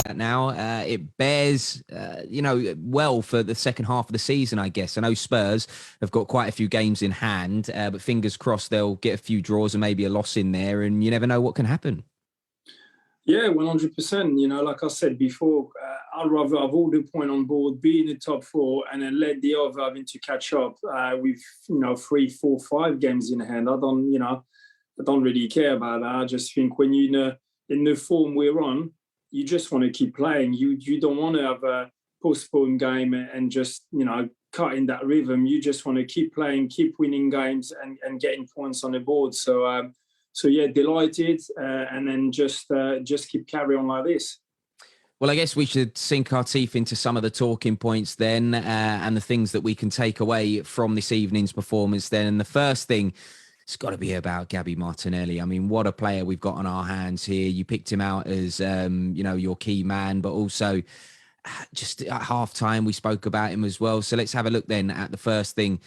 that now. It bears, well for the second half of the season, I guess. I know Spurs have got quite a few games in hand, but fingers crossed they'll get a few draws and maybe a loss in there, and you never know what can happen. Yeah, 100%. Like I said before, I'd rather have all the point on board, be in the top four, and then let the other having to catch up with 3, 4, 5 games in hand. I don't really care about that. I just think when you're in the form we're on, you just want to keep playing. You don't want to have a postponed game and just cut in that rhythm. You just want to keep playing, keep winning games, and getting points on the board. So yeah, delighted, and then just keep carrying on like this. Well, I guess we should sink our teeth into some of the talking points then, and the things that we can take away from this evening's performance then. And the first thing, it's got to be about Gabriel Martinelli. I mean, what a player we've got on our hands here. You picked him out as, your key man, but also just at halftime, we spoke about him as well. So let's have a look then at the first thing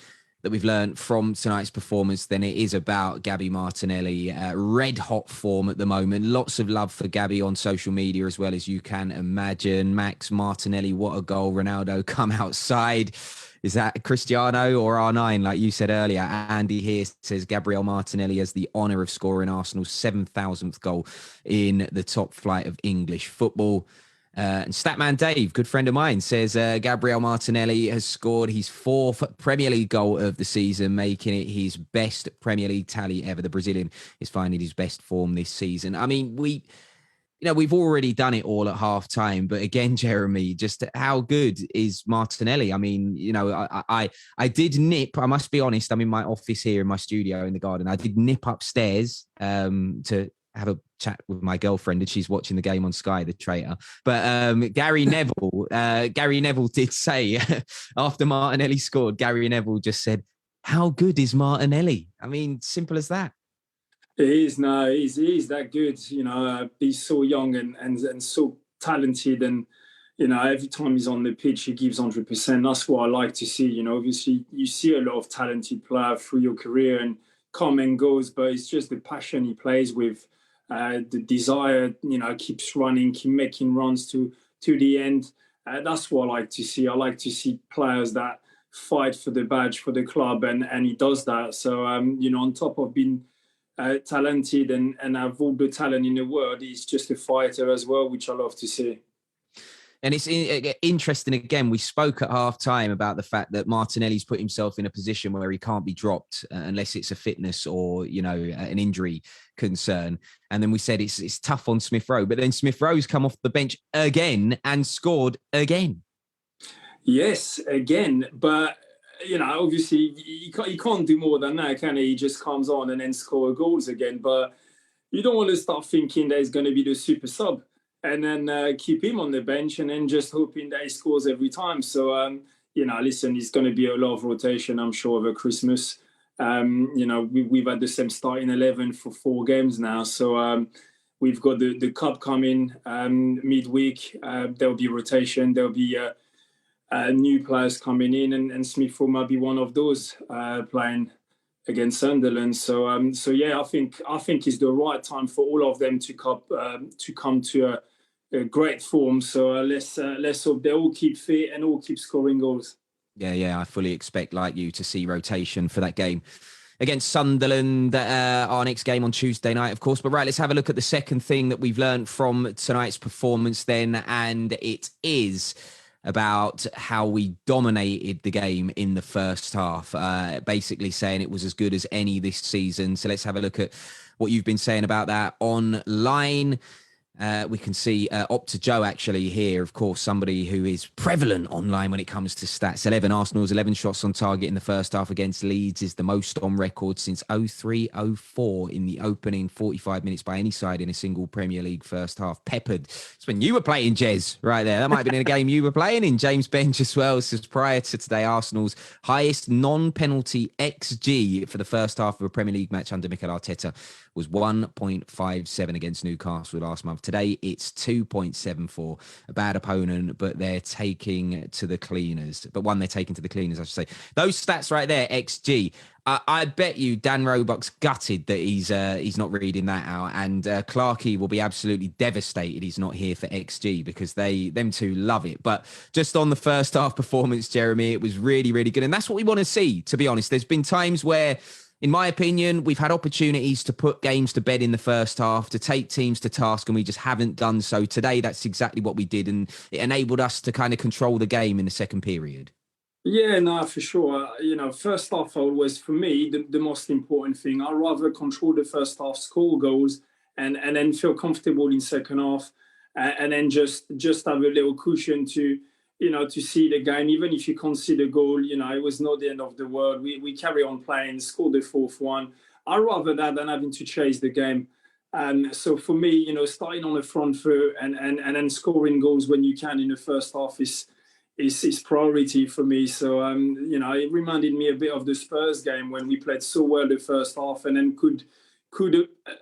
that we've learned from tonight's performance. Then it is about Gabriel Martinelli. Red hot form at the moment. Lots of love for Gabby on social media as well, as you can imagine. Max Martinelli, what a goal. Ronaldo come outside. Is that Cristiano or R9, like you said earlier? Andy here says Gabriel Martinelli has the honour of scoring Arsenal's 7,000th goal in the top flight of English football. And Statman Dave, good friend of mine, says Gabriel Martinelli has scored his 4th Premier League goal of the season, making it his best Premier League tally ever. The Brazilian is finding his best form this season. I mean, we've already done it all at half time, but again, Jeremy, just how good is Martinelli? I mean, I did nip, I must be honest, I'm in my office here in my studio in the garden. I did nip upstairs to have a chat with my girlfriend, and she's watching the game on Sky, the traitor. But Gary Neville did say after Martinelli scored, Gary Neville just said, how good is Martinelli? I mean, simple as that. He is that good. He's so young and so talented, and every time he's on the pitch, he gives 100%. That's what I like to see. Obviously, you see a lot of talented players through your career and come and goes, but it's just the passion he plays with. The desire, keeps running, keep making runs to the end. That's what I like to see. I like to see players that fight for the badge for the club, and he does that. So, on top of being talented and have all the talent in the world, he's just a fighter as well, which I love to see. And it's interesting, again, we spoke at half time about the fact that Martinelli's put himself in a position where he can't be dropped unless it's a fitness or, an injury concern. And then we said it's tough on Smith Rowe, but then Smith Rowe's come off the bench again and scored again. Yes, again. But, obviously he can't do more than that, can he? He just comes on and then score goals again. But you don't want to start thinking that he's going to be the super sub and then keep him on the bench and then just hoping that he scores every time. So, listen, it's going to be a lot of rotation, I'm sure, over Christmas. We've had the same starting 11 for 4 games now. So we've got the Cup coming midweek. There'll be rotation. There'll be new players coming in, and Smith Rowe might be one of those playing against Sunderland. So yeah, I think it's the right time for all of them to come to a great form. So let's hope they all keep fit and all keep scoring goals. Yeah, I fully expect, like you, to see rotation for that game against Sunderland, our next game on Tuesday night, of course. But right, let's have a look at the second thing that we've learned from tonight's performance then, and it is about how we dominated the game in the first half, basically saying it was as good as any this season. So let's have a look at what you've been saying about that online. We can see Opta Joe actually here, of course, somebody who is prevalent online when it comes to stats. Arsenal's 11 shots on target in the first half against Leeds is the most on record since 03-04 in the opening 45 minutes by any side in a single Premier League first half. Peppered. It's when you were playing, Jez, right there. That might have been in a game you were playing in. James Bench as well says prior to today, Arsenal's highest non-penalty XG for the first half of a Premier League match under Mikel Arteta was 1.57 against Newcastle last month. Today, it's 2.74. A bad opponent, but they're taking to the cleaners. But one they're taking to the cleaners, I should say. Those stats right there, XG. I bet you Dan Roebuck's gutted that he's not reading that out, and Clarkey will be absolutely devastated he's not here for XG, because them two love it. But just on the first half performance, Jeremy, it was really, really good, and that's what we want to see. To be honest, there's been times where, in my opinion, we've had opportunities to put games to bed in the first half, to take teams to task, and we just haven't done so. Today, that's exactly what we did, and it enabled us to kind of control the game in the second period. Yeah, no, for sure. First half always, for me, the most important thing. I'd rather control the first half, score goals, and then feel comfortable in second half, and then just have a little cushion to see the game. Even if you concede a goal, it was not the end of the world. We carry on playing, score the fourth one. I'd rather that than having to chase the game. So for me, starting on the front foot and then scoring goals when you can in the first half is priority for me. So it reminded me a bit of the Spurs game when we played so well the first half and then could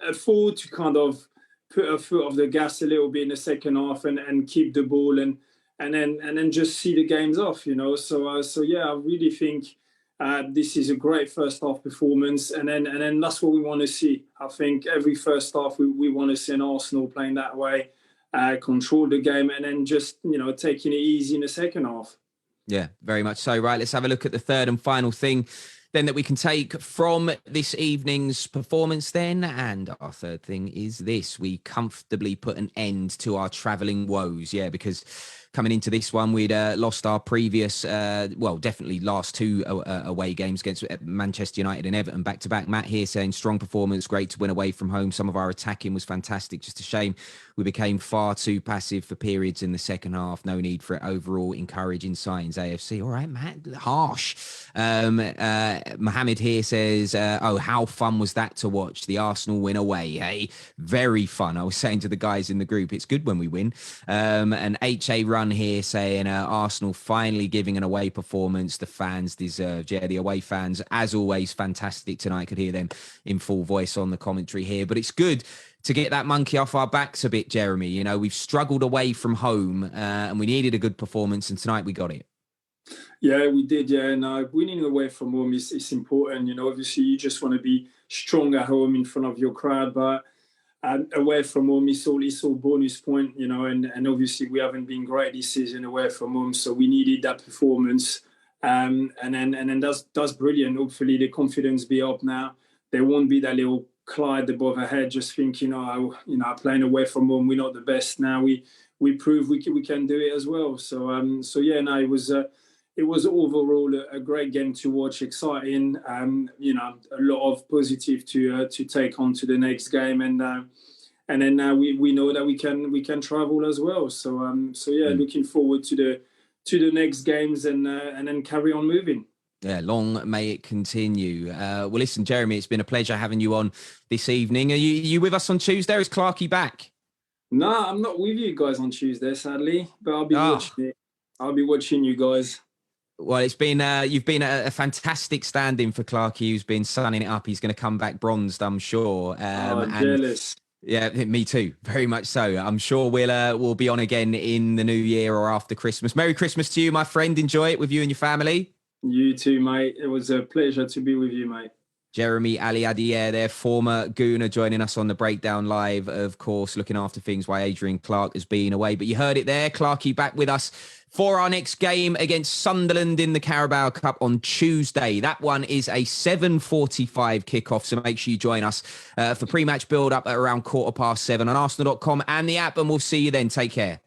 afford to kind of put a foot off the gas a little bit in the second half and keep the ball and then just see the games off. So yeah, I really think this is a great first half performance, and then that's what we want to see. I think every first half we want to see an Arsenal playing that way. Control the game, and then just taking it easy in the second half. Yeah, very much so. Right, let's have a look at the third and final thing then that we can take from this evening's performance then. And our third thing is this: we comfortably put an end to our travelling woes. Yeah, because coming into this one, we'd lost our previous, definitely last two away games against Manchester United and Everton back-to-back. Matt here saying strong performance, great to win away from home. Some of our attacking was fantastic. Just a shame we became far too passive for periods in the second half. No need for it overall. Encouraging signs, AFC. All right, Matt, harsh. Mohammed here says, how fun was that to watch? The Arsenal win away, hey? Very fun. I was saying to the guys in the group, it's good when we win. And HA Run here saying Arsenal finally giving an away performance the fans deserved. Yeah, the away fans, as always, fantastic tonight. Could hear them in full voice on the commentary here. But it's good to get that monkey off our backs a bit, Jeremy. We've struggled away from home and we needed a good performance, and tonight we got it. Yeah, we did. Yeah, no, winning away from home is important. Obviously you just want to be strong at home in front of your crowd, but away from home is all bonus point, and obviously we haven't been great this season away from home, so we needed that performance, and then that's brilliant. Hopefully the confidence be up now. There won't be that little cloud above our head just thinking, playing away from home, we're not the best. Now we prove we can do it as well. So yeah, no, it was overall a great game to watch, exciting. A lot of positive to take on to the next game, and then now we know that we can travel as well. So yeah, looking forward to the next games and then carry on moving. Yeah, long may it continue. Well, listen, Jeremy, it's been a pleasure having you on this evening. Are you with us on Tuesday? Is Clarkey back? No, I'm not with you guys on Tuesday, sadly, but I'll be watching it. I'll be watching you guys. Well, it's been you've been a fantastic stand-in for Clarkey, who's been sunning it up. He's going to come back bronzed, I'm sure. Jealous. Yeah, me too. Very much so. I'm sure we'll be on again in the new year or after Christmas. Merry Christmas to you, my friend. Enjoy it with you and your family. You too, mate. It was a pleasure to be with you, mate. Jeremy Aliadier, their former Gooner, joining us on the Breakdown Live, of course, looking after things while Adrian Clark has been away. But you heard it there. Clarkey back with us for our next game against Sunderland in the Carabao Cup on Tuesday. That one is a 7:45 kickoff, so make sure you join us for pre-match build-up at around 7:15 on Arsenal.com and the app, and we'll see you then. Take care.